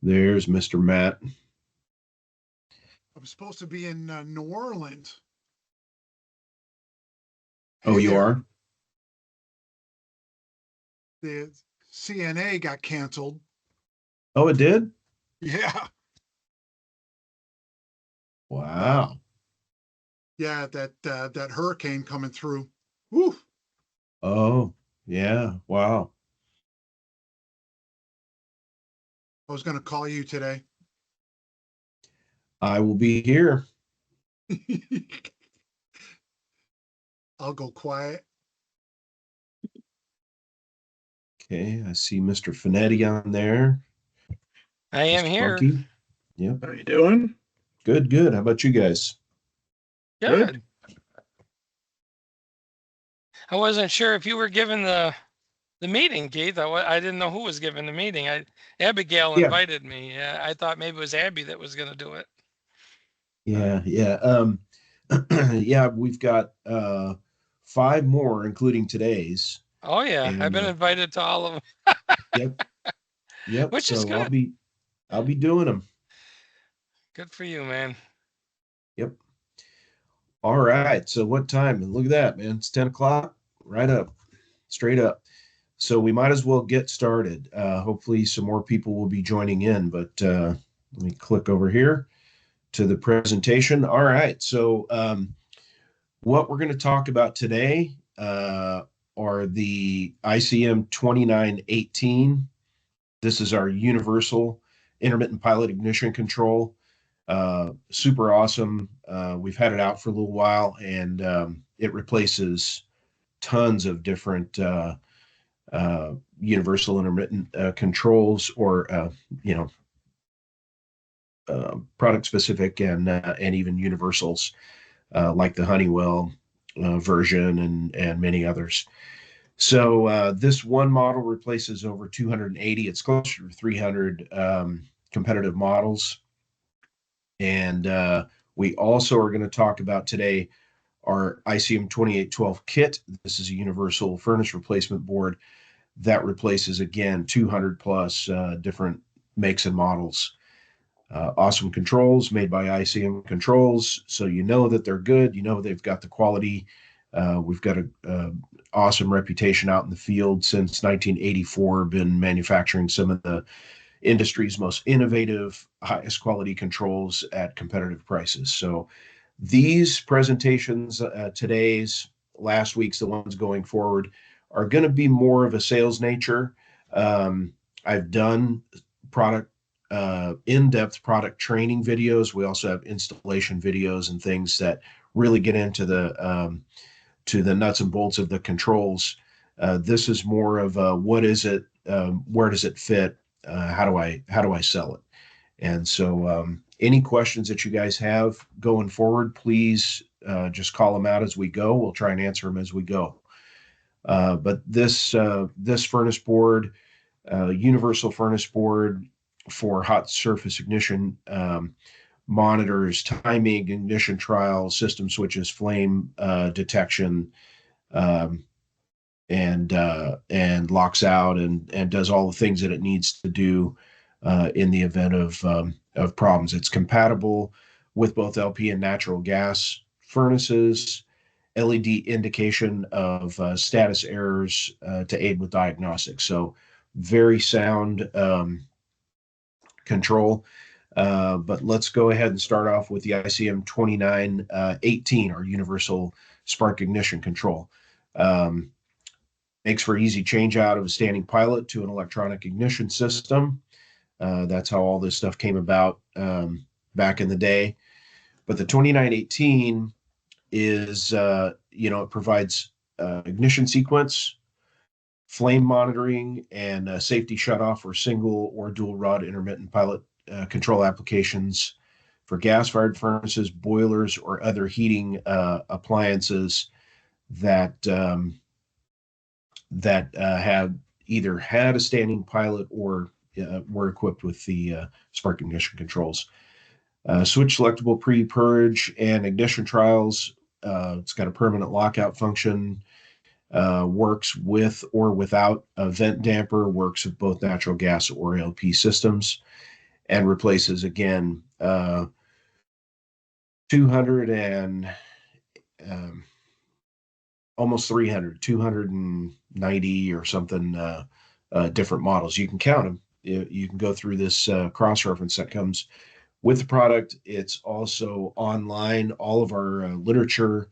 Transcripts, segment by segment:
There's Mr. Matt. I'm supposed to be in New Orleans. Oh, Hey you there. are? The CNA got canceled. Oh, it did? Yeah. Wow. Yeah, that hurricane coming through. Woo. Oh, yeah. Wow. I was going to call you today. I will be here. I'll go quiet. Okay, I see Mr. Finetti on there. I am Mr. here. Funky. Yep. How you doing? Good, good. How about you guys? Good. I wasn't sure if you were giving the meeting, Keith. I didn't know who was giving the meeting. Abigail Yeah. invited me. I thought maybe it was Abby that was going to do it. Yeah, yeah. Yeah, we've got five more, including today's. Oh yeah, I've And been invited to all of them, yep, yep. which is So good. I'll be doing them. Good for you, man. Yep. All right. So what time? Look at that, man. It's 10 o'clock. Right up. Straight up. So we might as well get started. Hopefully some more people will be joining in, but let me click over here to the presentation. All right. So what we're going to talk about today are the ICM 2918. This is our universal intermittent pilot ignition control. Super awesome. We've had it out for a little while, and it replaces tons of different universal intermittent controls, or you know, product specific and even universals like the Honeywell version and many others. So this one model replaces over 280. It's closer to 300 competitive models. And we also are going to talk about today our ICM2812 kit. This is a universal furnace replacement board that replaces, again, 200 plus different makes and models. Awesome controls made by ICM Controls. So you know that they're good. You know they've got the quality. We've got a awesome reputation out in the field since 1984. Been manufacturing some of the industry's most innovative, highest quality controls at competitive prices. So these presentations, today's, last week's, the ones going forward, are going to be more of a sales nature. I've done product in-depth product training videos. We also have installation videos and things that really get into the nuts and bolts of the controls. This is more of a, what is it? Where does it fit? How do I sell it? And so, any questions that you guys have going forward, please just call them out as we go. We'll try and answer them as we go. But this furnace board, universal furnace board for hot surface ignition, monitors timing, ignition trials, system switches, flame detection, um, and locks out and does all the things that it needs to do in the event of problems. It's compatible with both LP and natural gas furnaces. LED indication of status errors to aid with diagnostics. So very sound control. But let's go ahead and start off with the ICM 2918, our universal spark ignition control. Makes for easy change out of a standing pilot to an electronic ignition system. That's how all this stuff came about back in the day. But the 2918 is, it provides ignition sequence, flame monitoring, and safety shutoff for single or dual rod intermittent pilot control applications for gas-fired furnaces, boilers, or other heating appliances that have either had a standing pilot or were equipped with the spark ignition controls. Switch selectable pre-purge and ignition trials. It's got a permanent lockout function. Works with or without a vent damper. Works with both natural gas or LP systems. and replaces again 200 and almost 300, 290 or something different models. You can count them. You can go through this cross-reference that comes with the product. It's also online. All of our literature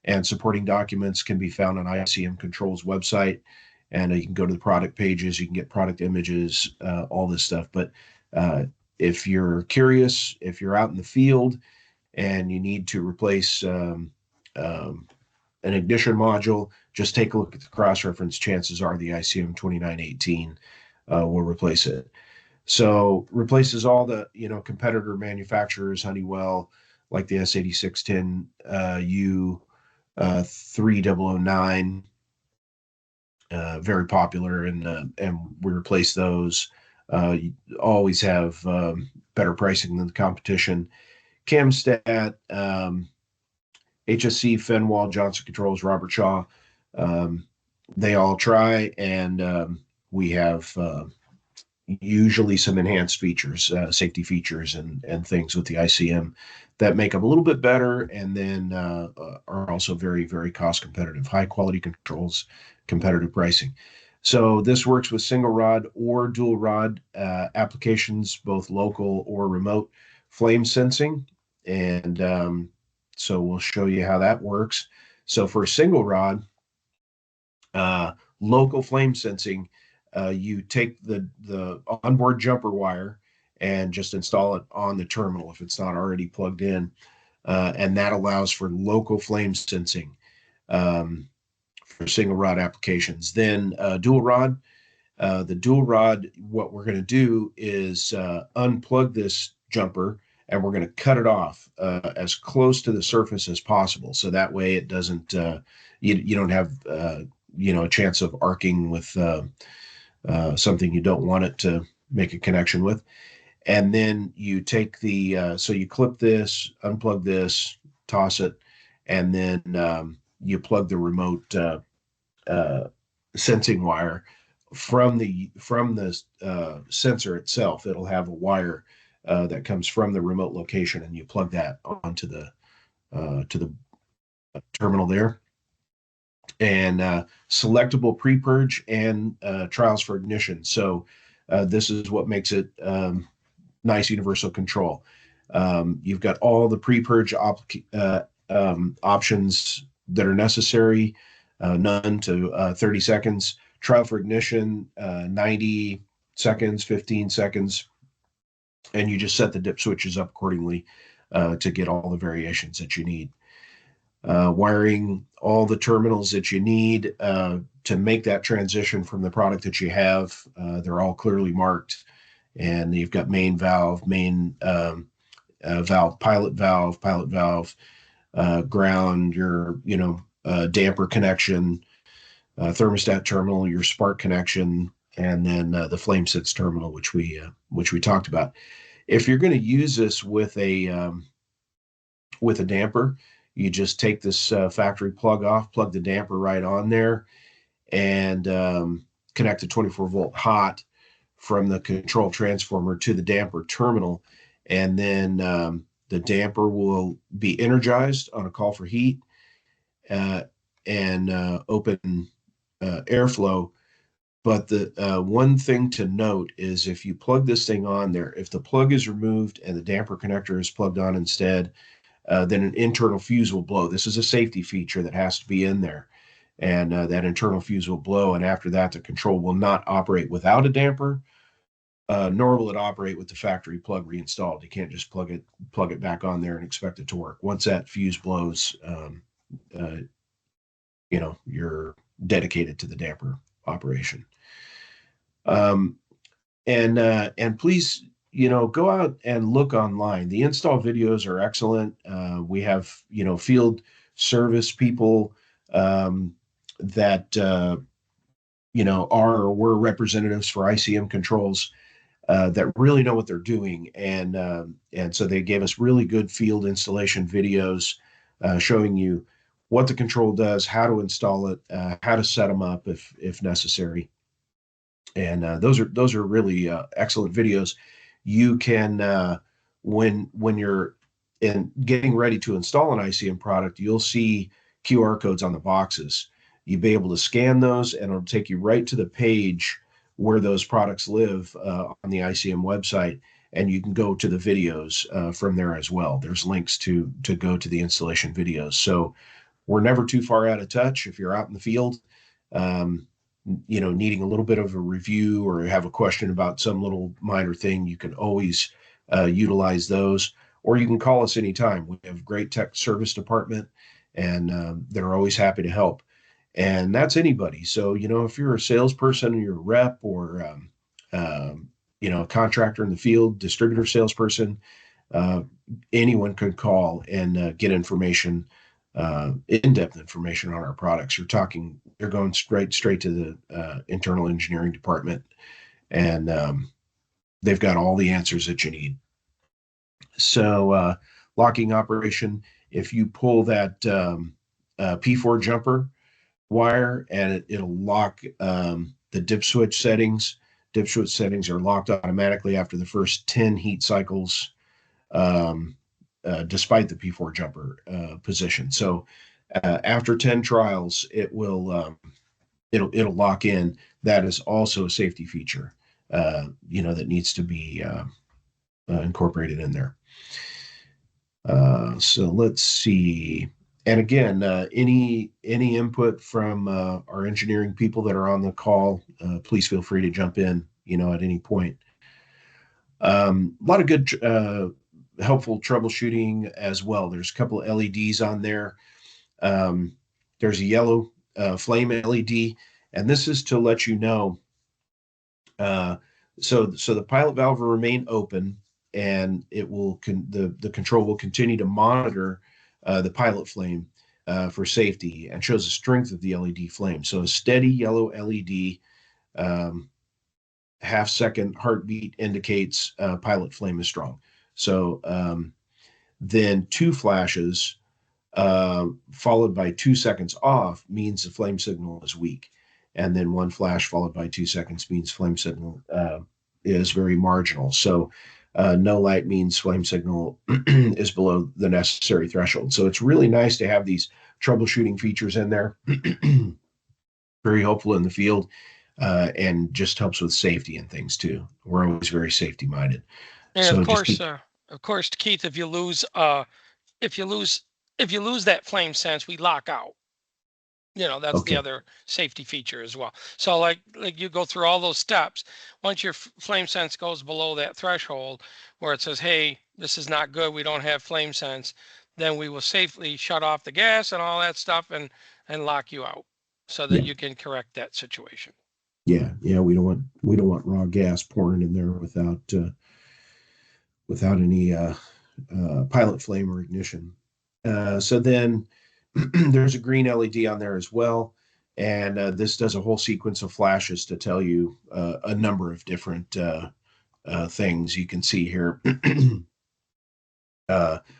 and supporting documents can be found on ICM Control's website. And you can go to the product pages, you can get product images, all this stuff. But if you're curious, if you're out in the field and you need to replace an ignition module, just take a look at the cross-reference. Chances are the ICM2918 will replace it. So replaces all the competitor manufacturers, Honeywell, like the S8610 U3009, very popular, and we replace those. You always have better pricing than the competition. Camstat, HSC, Fenwal, Johnson Controls, Robert Shaw, they all try, and we have usually some enhanced features, safety features, and things with the ICM that make them a little bit better, and then are also very, very cost competitive, high quality controls, competitive pricing. So this works with single rod or dual rod applications, both local or remote flame sensing. And so we'll show you how that works. So for a single rod, local flame sensing, you take the onboard jumper wire and just install it on the terminal if it's not already plugged in. And that allows for local flame sensing for single rod applications. Then dual rod, the dual rod, what we're going to do is unplug this jumper, and we're going to cut it off as close to the surface as possible. So that way it doesn't, you don't have, a chance of arcing with something you don't want it to make a connection with. And then you take so you clip this, unplug this, toss it, and then you plug the remote sensing wire from the sensor itself. It'll have a wire that comes from the remote location, and you plug that onto the to the terminal there. And selectable pre-purge and trials for ignition. So this is what makes it nice universal control. You've got all the pre-purge options that are necessary, none to 30 seconds. Trial for ignition, 90 seconds, 15 seconds. And you just set the dip switches up accordingly to get all the variations that you need. Wiring all the terminals that you need to make that transition from the product that you have. They're all clearly marked, and you've got main valve, main valve, pilot valve, ground, your damper connection, thermostat terminal, your spark connection, and then the flame sense terminal, which we talked about. If you're going to use this with a damper, you just take this factory plug off, plug the damper right on there, and connect a 24-volt hot from the control transformer to the damper terminal. And then the damper will be energized on a call for heat and open airflow. But the one thing to note is if you plug this thing on there, if the plug is removed and the damper connector is plugged on instead, then an internal fuse will blow. This is a safety feature that has to be in there. And that internal fuse will blow. And after that, the control will not operate without a damper, nor will it operate with the factory plug reinstalled. You can't just plug it back on there and expect it to work. Once that fuse blows, you're dedicated to the damper operation. And please, go out and look online. The install videos are excellent. We have, field service people that, are or were representatives for ICM Controls that really know what they're doing. And so they gave us really good field installation videos showing you what the control does, how to install it, how to set them up if necessary. And those are really excellent videos. you can when you're getting ready to install an ICM product, you'll see QR codes on the boxes. You'll be able to scan those, and it'll take you right to the page where those products live on the ICM website, and you can go to the videos from there as well. There's links to go to the installation videos. So we're never too far out of touch. If you're out in the field, um, needing a little bit of a review or have a question about some little minor thing, you can always utilize those, or you can call us anytime. We have a great tech service department, and they're always happy to help. And that's anybody. So, if you're a salesperson, or you're a rep, or a contractor in the field, distributor salesperson, uh, anyone can call and get information, in-depth information on our products. You're going straight to the internal engineering department, and they've got all the answers that you need. So locking operation, if you pull that P4 jumper wire, and it'll lock the dip switch settings. Dip switch settings are locked automatically after the first 10 heat cycles, despite the P4 jumper position. So after 10 trials, it'll lock in. That is also a safety feature, that needs to be incorporated in there. So let's see. And again, any input from our engineering people that are on the call, please feel free to jump in, at any point. A lot of good, helpful troubleshooting as well. There's a couple of LEDs on there. There's a yellow flame LED, and this is to let you know. So the pilot valve will remain open, and the control will continue to monitor the pilot flame for safety, and shows the strength of the LED flame. So a steady yellow LED, half-second heartbeat indicates pilot flame is strong. So then 2 flashes followed by 2 seconds off means the flame signal is weak. And then 1 flash followed by 2 seconds means flame signal is very marginal. So no light means flame signal is below the necessary threshold. So it's really nice to have these troubleshooting features in there. Very helpful in the field, and just helps with safety and things too. We're always very safety minded. And So of course, Keith, if you lose that flame sense, we lock out. That's the Okay. other safety feature as well. So like you go through all those steps. Once your flame sense goes below that threshold where it says, hey, this is not good, we don't have flame sense, then we will safely shut off the gas and all that stuff and lock you out so that Yeah. you can correct that situation. Yeah, we don't want raw gas pouring in there without any pilot flame or ignition. So then there's a green LED on there as well, and this does a whole sequence of flashes to tell you a number of different things. You can see here,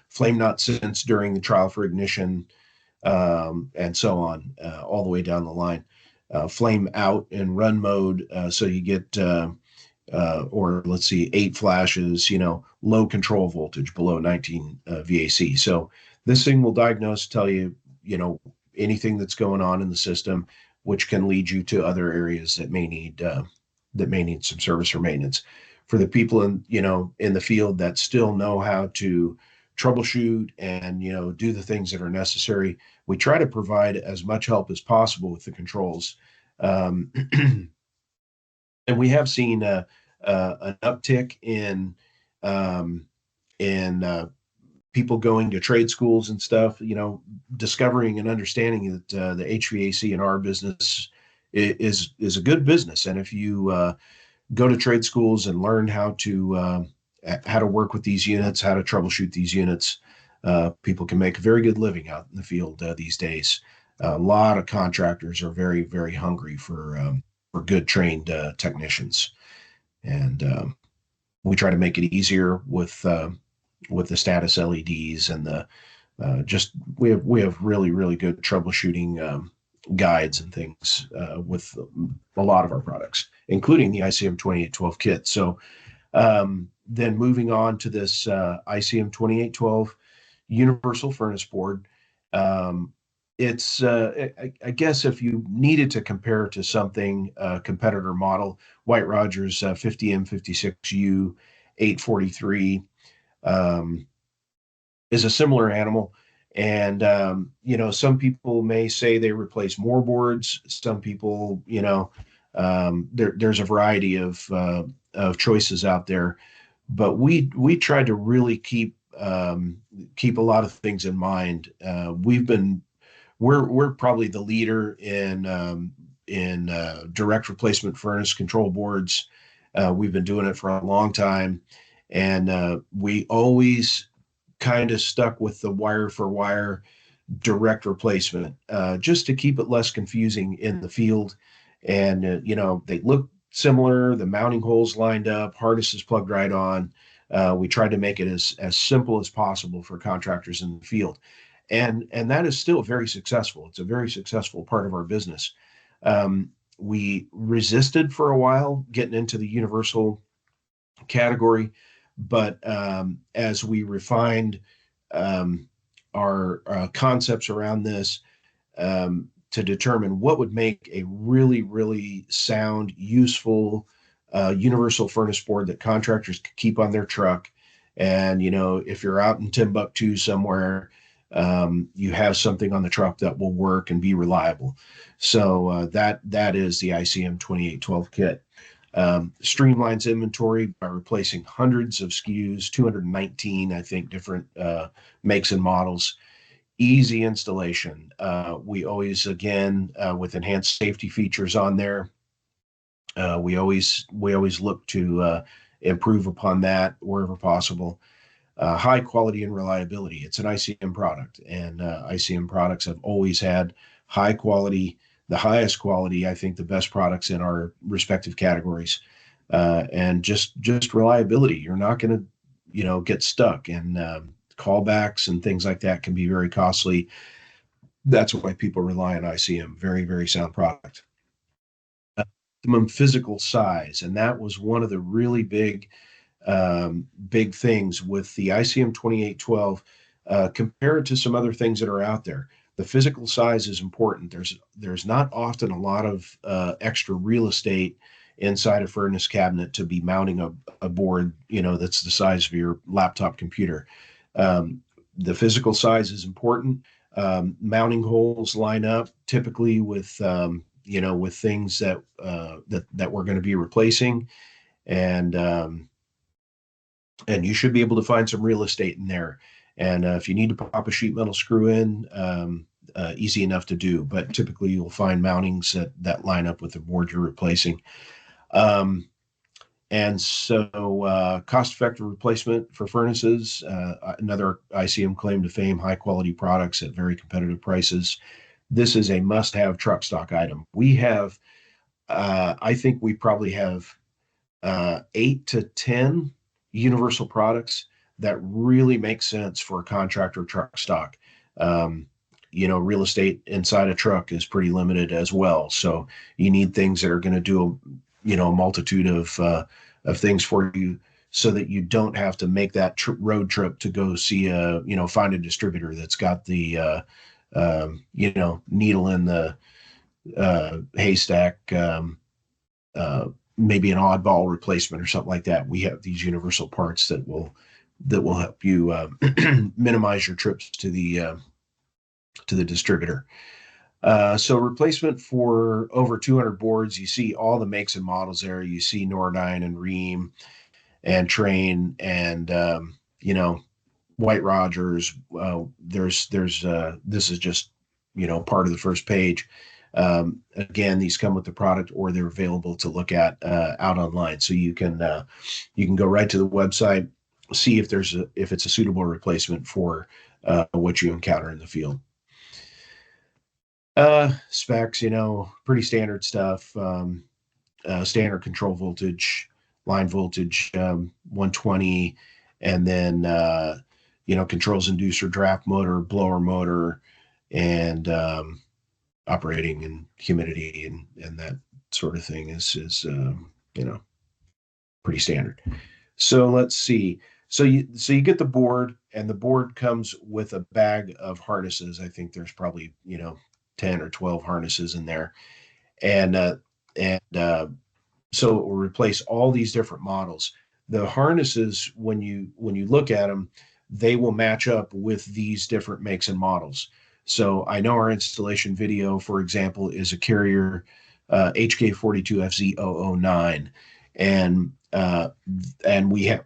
flame not sensed during the trial for ignition, and so on, all the way down the line. Flame out in run mode, so you get, or let's see, 8 flashes, low control voltage below 19 VAC. So this thing will diagnose, tell you, anything that's going on in the system, which can lead you to other areas that may need some service or maintenance. For the people in the field that still know how to troubleshoot and do the things that are necessary, we try to provide as much help as possible with the controls, and we have seen an uptick in people going to trade schools and stuff, discovering and understanding that the HVAC in our business is a good business. And if you go to trade schools and learn how to work with these units, how to troubleshoot these units, people can make a very good living out in the field these days. A lot of contractors are very, very hungry for good trained technicians, and we try to make it easier with the status LEDs and the we have really, really good troubleshooting guides and things with a lot of our products, including the ICM2812 kit. So then moving on to this ICM2812 universal furnace board. It's I guess if you needed to compare to something competitor model, White Rogers 50M56U 843 is a similar animal. And some people may say they replace more boards. Some people, there's a variety of choices out there. But we try to really keep a lot of things in mind. We're probably the leader in direct replacement furnace control boards. We've been doing it for a long time, and we always kind of stuck with the wire for wire direct replacement, just to keep it less confusing in the field. And they look similar. The mounting holes lined up, harnesses plugged right on. We tried to make it as simple as possible for contractors in the field, and that is still very successful. It's a very successful part of our business. We resisted for a while getting into the universal category, but as we refined our concepts around this, to determine what would make a really, really sound, useful universal furnace board that contractors could keep on their truck. And, if you're out in Timbuktu somewhere, you have something on the truck that will work and be reliable. So that is the ICM 2812 kit. Streamlines inventory by replacing hundreds of SKUs, 219, I think, different makes and models. Easy installation. We always, again, with enhanced safety features on there, we always look to improve upon that wherever possible. High quality and reliability. It's an ICM product, and ICM products have always had high quality, the highest quality, I think the best products in our respective categories, and just reliability. You're not going to, get stuck, and callbacks and things like that can be very costly. That's why people rely on ICM. Very, very sound product. Optimum physical size, and that was one of the really big things with the ICM 2812 compared to some other things that are out there. The physical size is important. There's not often a lot of extra real estate inside a furnace cabinet to be mounting a board, that's the size of your laptop computer. The physical size is important. Mounting holes line up typically with with things that we're going to be replacing, and you should be able to find some real estate in there. And if you need to pop a sheet metal screw in, easy enough to do. But typically, you'll find mountings that line up with the board you're replacing. And so cost-effective replacement for furnaces, another ICM claim to fame, high-quality products at very competitive prices. This is a must-have truck stock item. We have, I think we probably have 8 to 10 universal products that really make sense for a contractor truck stock. Real estate inside a truck is pretty limited as well. So you need things that are going to do a multitude of things for you, so that you don't have to make that road trip to go see find a distributor that's got the needle in the haystack, maybe an oddball replacement or something like that. We have these universal parts that will help you minimize your trips to the distributor. So replacement for over 200 boards. You see all the makes and models there. You see Nordyne and Rheem and Train and White Rogers. There's this is just part of the first page. Again, these come with the product, or they're available to look at out online. So you can go right to the website, see if it's a suitable replacement for what you encounter in the field. Specs, pretty standard stuff. Standard control voltage, line voltage, 120, and then controls inducer, draft motor, blower motor, and operating and humidity and that sort of thing is pretty standard. So let's see. So you get the board, and the board comes with a bag of harnesses. I think there's probably 10 or 12 harnesses in there, and so it will replace all these different models. The harnesses, when you look at them, they will match up with these different makes and models. So I know our installation video, for example, is a Carrier HK42FZ009, and we have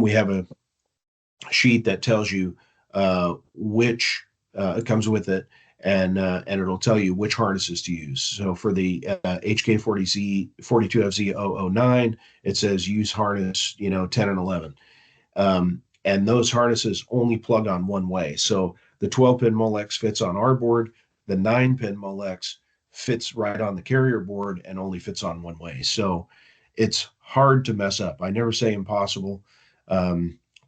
we have a sheet that tells you which it comes with it, and it'll tell you which harnesses to use. So for the HK42FZ009, it says use harness 10 and 11. And those harnesses only plug on one way. So the 12-pin Molex fits on our board. The 9-pin Molex fits right on the Carrier board and only fits on one way. So it's hard to mess up. I never say impossible.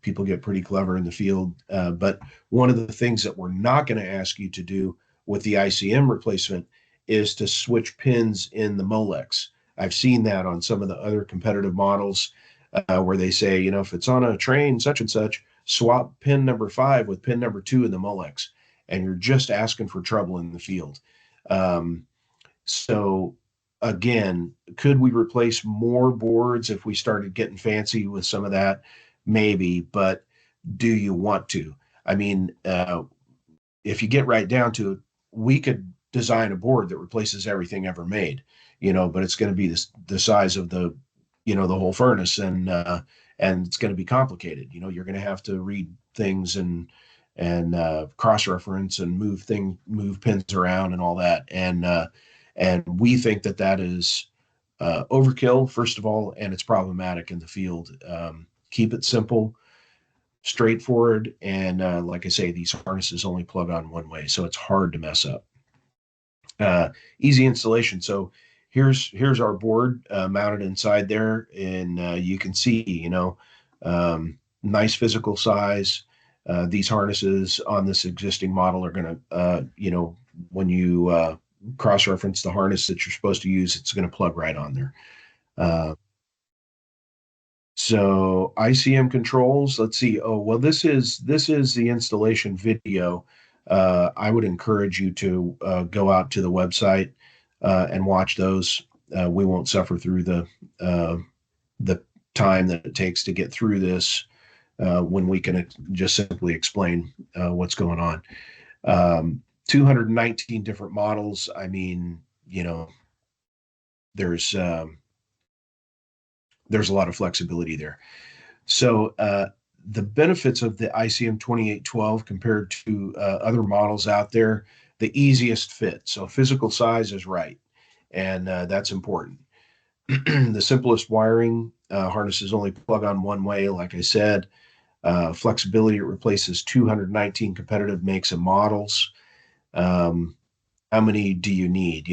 People get pretty clever in the field. But one of the things that we're not going to ask you to do with the ICM replacement is to switch pins in the Molex. I've seen that on some of the other competitive models where they say, if it's on a train, such and such, swap pin number 5 with pin number 2 in the Molex. And you're just asking for trouble in the field. So again, could we replace more boards if we started getting fancy with some of that? Maybe, but do you want to? I mean, if you get right down to it, we could design a board that replaces everything ever made, but it's going to be the size of the whole furnace, and it's going to be complicated. You're going to have to read things and cross-reference and move pins around and all that. And we think that is overkill, first of all, and it's problematic in the field. Keep it simple, straightforward, and like I say, these harnesses only plug on one way, so it's hard to mess up. Easy installation. So here's our board mounted inside there, and you can see, nice physical size. These harnesses on this existing model are going to, when you cross-reference the harness that you're supposed to use, it's going to plug right on there. So ICM controls, let's see. Oh, well, this is the installation video. I would encourage you to go out to the website and watch those. We won't suffer through the time that it takes to get through this when we can just simply explain what's going on. 219 different models. I mean, there's a lot of flexibility there. So the benefits of the ICM2812 compared to other models out there, the easiest fit. So physical size is right, and that's important. The simplest wiring, harnesses only plug on one way, like I said. Flexibility, it replaces 219 competitive makes and models. How many do you need?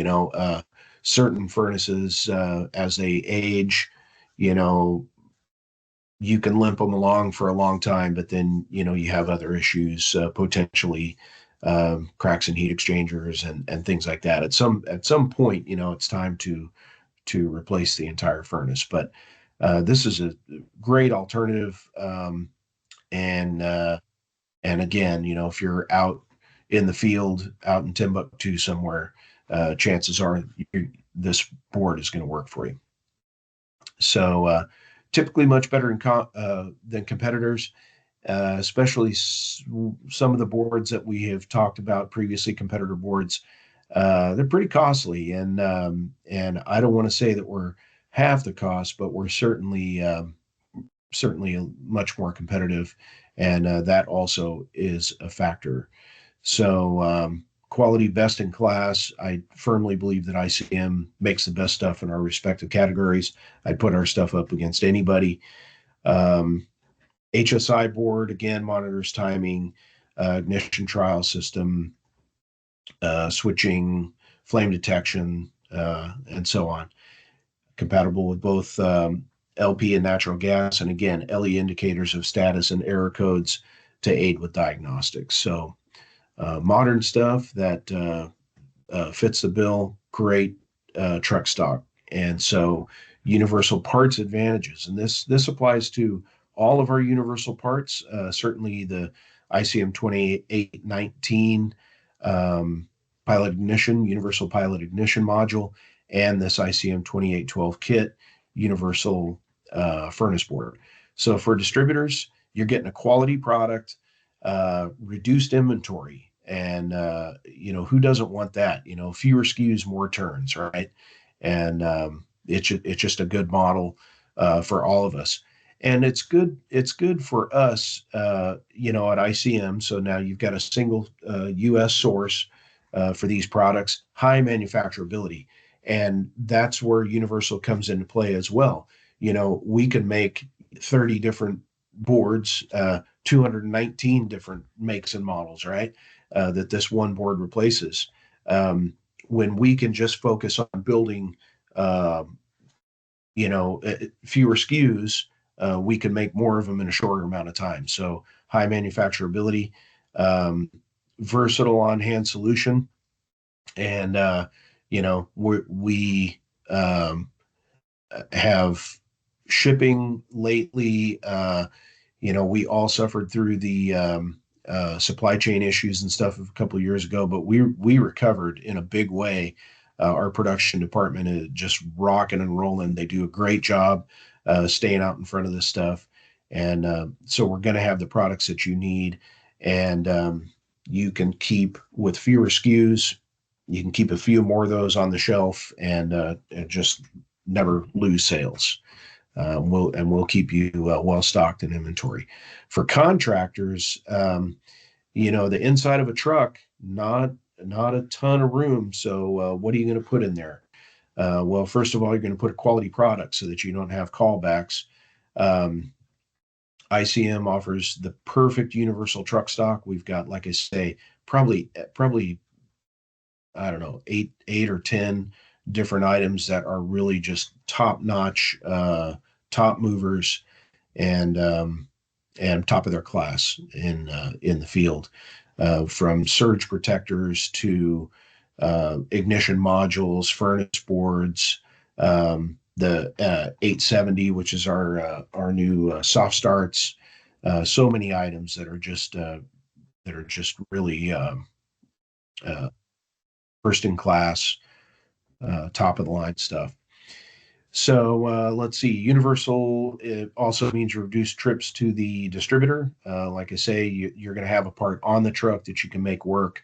Certain furnaces, as they age, you can limp them along for a long time, but then you have other issues, potentially cracks in heat exchangers and things like that. At some point, it's time to replace the entire furnace. But this is a great alternative, and again, if you're out in the field, out in Timbuktu somewhere, chances are this board is going to work for you. So typically much better than competitors, especially some of the boards that we have talked about previously, competitor boards. They're pretty costly, and I don't want to say that we're half the cost, but we're certainly much more competitive, and that also is a factor. So quality best in class. I firmly believe that ICM makes the best stuff in our respective categories. I'd put our stuff up against anybody. HSI board, again, monitors timing, ignition trial system, switching, flame detection, and so on. Compatible with both LP and natural gas, and again, LE indicators of status and error codes to aid with diagnostics. So modern stuff that fits the bill, great truck stock. And so universal parts advantages. And this applies to all of our universal parts, certainly the ICM2819 pilot ignition, universal pilot ignition module, and this ICM2812 kit, universal furnace board. So for distributors, you're getting a quality product, reduced inventory. And, who doesn't want that? Fewer SKUs, more turns, right? And it's just a good model for all of us. And it's good. It's good for us, at ICM. So now you've got a single U.S. source for these products, high manufacturability, and that's where Universal comes into play as well. We can make 30 different boards, 219 different makes and models, right? That this one board replaces. When we can just focus on building, uh, fewer SKUs, we can make more of them in a shorter amount of time. So high manufacturability, um, versatile on-hand solution, and we have shipping lately. We all suffered through the supply chain issues and stuff a couple of years ago, but we recovered in a big way. Our production department is just rocking and rolling. They do a great job staying out in front of this stuff, and so we're going to have the products that you need, and you can keep with fewer SKUs. You can keep a few more of those on the shelf, and just never lose sales. We'll keep you well stocked in inventory. For contractors, the inside of a truck, not a ton of room. So what are you going to put in there? Well, first of all, you're going to put a quality product so that you don't have callbacks. Um, ICM offers the perfect universal truck stock. We've got, like I say, probably I don't know, eight or 10 different items that are really just top notch, top movers, and top of their class in the field, from surge protectors to ignition modules, furnace boards, the 870, which is our new soft starts. So many items that are just really uh, first in class, top of the line stuff. So let's see. Universal, it also means reduced trips to the distributor. Like I say, you're going to have a part on the truck that you can make work,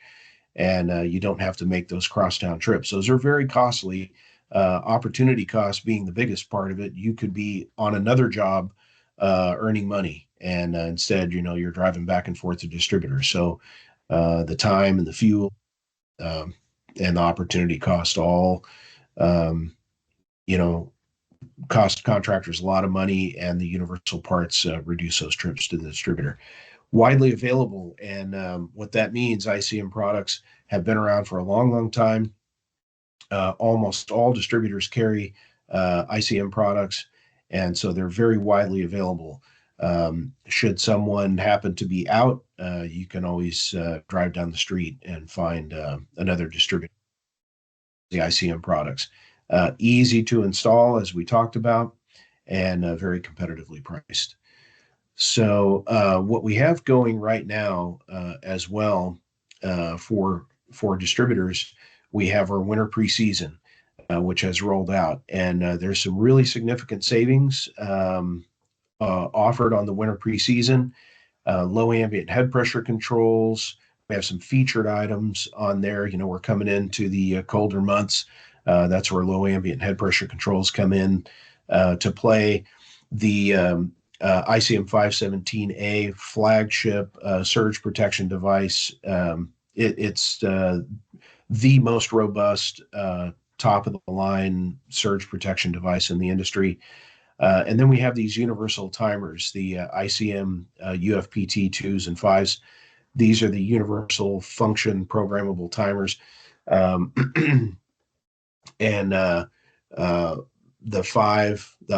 and you don't have to make those crosstown trips. Those are very costly. Opportunity cost being the biggest part of it. You could be on another job earning money, and instead, you're driving back and forth to distributor. So the time and the fuel, um, and the opportunity cost all, um, you know, cost contractors a lot of money, and the universal parts reduce those trips to the distributor. Widely available, and what that means, ICM products have been around for a long, long time. Almost all distributors carry ICM products, and so they're very widely available. Should someone happen to be out, you can always drive down the street and find another distributor, the ICM products. Easy to install, as we talked about, and very competitively priced. So what we have going right now as well, for distributors, we have our winter preseason, which has rolled out, and there's some really significant savings offered on the winter preseason. Low ambient head pressure controls. We have some featured items on there. We're coming into the colder months. That's where low ambient head pressure controls come in to play. The ICM517A flagship surge protection device. It's the most robust, top of the line surge protection device in the industry. And then we have these universal timers, the ICM UFPT 2s and 5s. These are the universal function programmable timers. Um, and the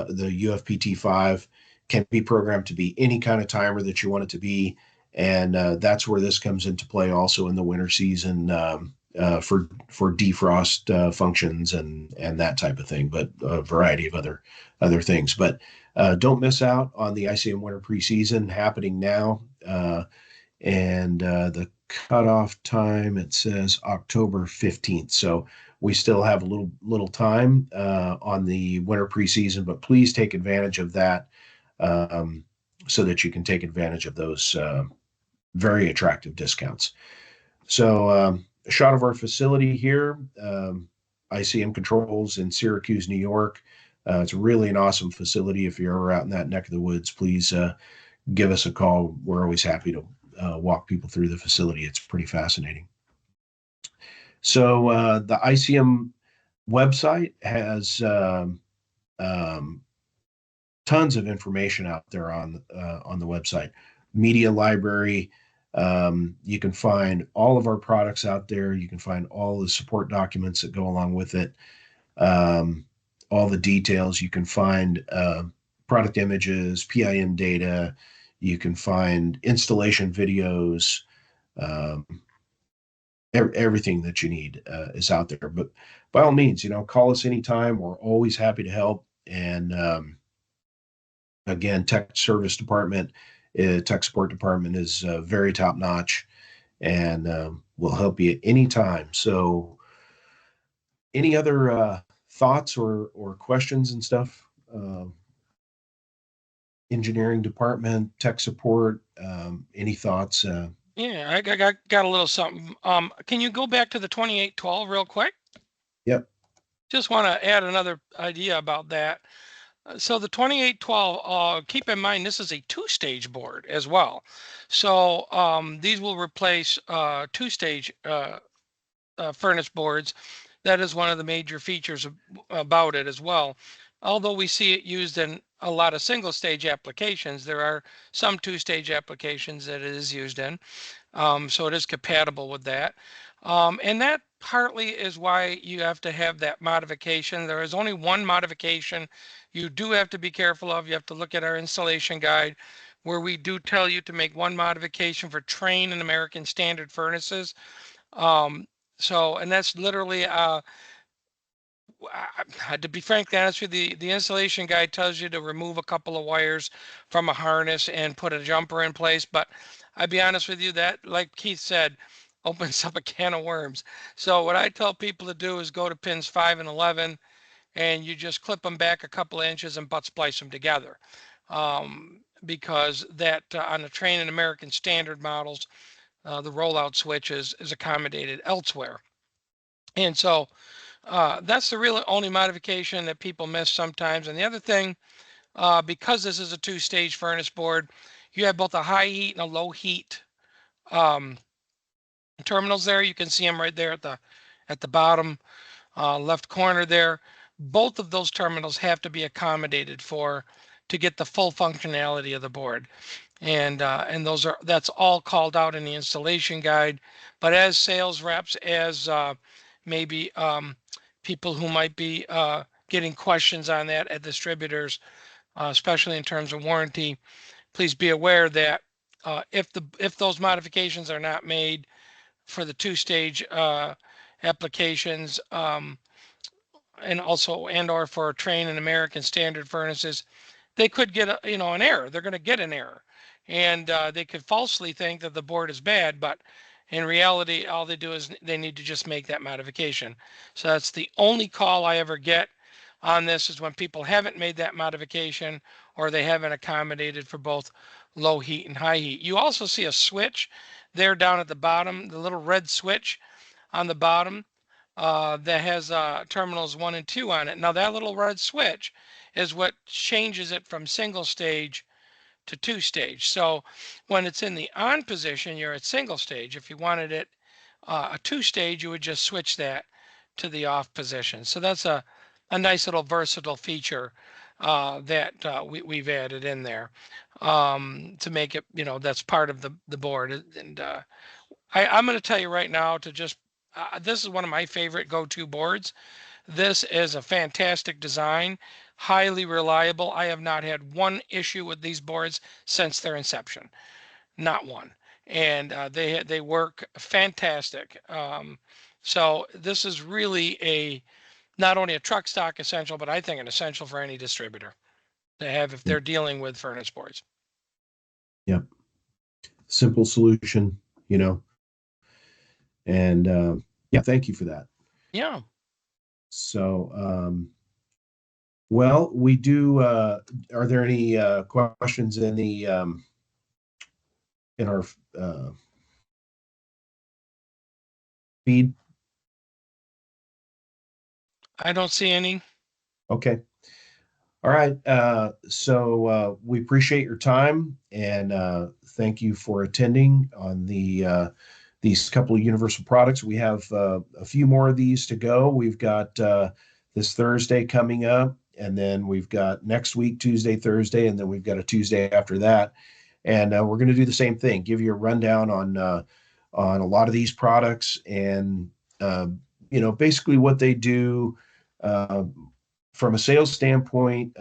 UFPT 5 can be programmed to be any kind of timer that you want it to be. And that's where this comes into play also in the winter season. for defrost functions and that type of thing, but a variety of other things. But don't miss out on the ICM Winter Preseason happening now. And the cutoff time, it says October 15th. So we still have a little time on the winter preseason, but please take advantage of that so that you can take advantage of those very attractive discounts. So a shot of our facility here, ICM Controls in Syracuse, New York. It's really an awesome facility. If you're ever out in that neck of the woods, please give us a call. We're always happy to walk people through the facility. It's pretty fascinating. So the ICM website has tons of information out there on the website. Media library. You can find all of our products out there. You can find all the support documents that go along with it. All the details. You can find product images, PIM data. You can find installation videos. Everything that you need is out there. But by all means, call us anytime. We're always happy to help. And again, tech support department is very top notch, and we'll help you anytime. So, any other thoughts or questions and stuff? Engineering department, tech support, any thoughts? Yeah, I got a little something. Can you go back to the 2812 real quick? Yep. Just want to add another idea about that. So the 2812, keep in mind, this is a two-stage board as well. So these will replace two-stage furnace boards. That is one of the major features about it as well. Although we see it used in a lot of single stage applications, there are some two-stage applications that it is used in. So it is compatible with that. And that partly is why you have to have that modification. There is only one modification you do have to be careful of. You have to look at our installation guide where we do tell you to make one modification for Trane and American Standard furnaces. And that's literally, to be frankly honest with you, the installation guide tells you to remove a couple of wires from a harness and put a jumper in place. But I'd be honest with you, that, like Keith said, opens up a can of worms. So what I tell people to do is go to pins 5 and 11, and you just clip them back a couple of inches and butt splice them together. Because that on the Trane and American Standard models, the rollout switch is accommodated elsewhere. And so that's the real only modification that people miss sometimes. And the other thing, because this is a two-stage furnace board, you have both a high heat and a low heat terminals there. You can see them right there at the bottom left corner there. Both of those terminals have to be accommodated for to get the full functionality of the board. And that's all called out in the installation guide. But as sales reps, as maybe people who might be getting questions on that at distributors, especially in terms of warranty, please be aware that if those modifications are not made for the two-stage applications, and or for Trane and American Standard furnaces, they could get an error. They're going to get an error, and they could falsely think that the board is bad, but in reality, all they do is they need to just make that modification. So that's the only call I ever get on this, is when people haven't made that modification or they haven't accommodated for both low heat and high heat. You also see a switch there down at the bottom, the little red switch on the bottom that has terminals 1 and 2 on it. Now that little red switch is what changes it from single stage to two stage. So when it's in the on position, you're at single stage. If you wanted it a two stage, you would just switch that to the off position. So that's a nice little versatile feature that we've added in there to make it, that's part of the board. And I'm going to tell you right now to just, this is one of my favorite go-to boards. This is a fantastic design, highly reliable. I have not had one issue with these boards since their inception, not one. And they work fantastic. So this is really not only a truck stock essential, but I think an essential for any distributor to have if they're dealing with furnace boards. Yep. Simple solution, and yeah, thank you for that. Yeah. So, well, we do. Are there any questions in the in our feed? I don't see any. Okay. All right. So we appreciate your time and thank you for attending on these couple of universal products. We have a few more of these to go. We've got this Thursday coming up, and then we've got next week, Tuesday, Thursday, and then we've got a Tuesday after that. And we're going to do the same thing, give you a rundown on a lot of these products and basically what they do. Uh, from a sales standpoint,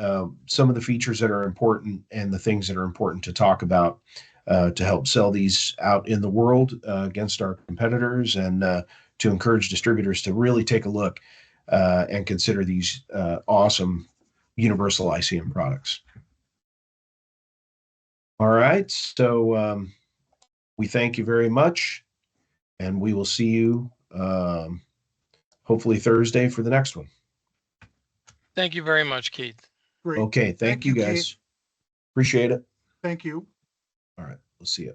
some of the features that are important and the things that are important to talk about to help sell these out in the world against our competitors and to encourage distributors to really take a look and consider these awesome universal ICM products. All right. So we thank you very much, and we will see you hopefully Thursday for the next one. Thank you very much, Keith. Great. Okay. Thank you, guys. Keith. Appreciate it. Thank you. All right. We'll see you.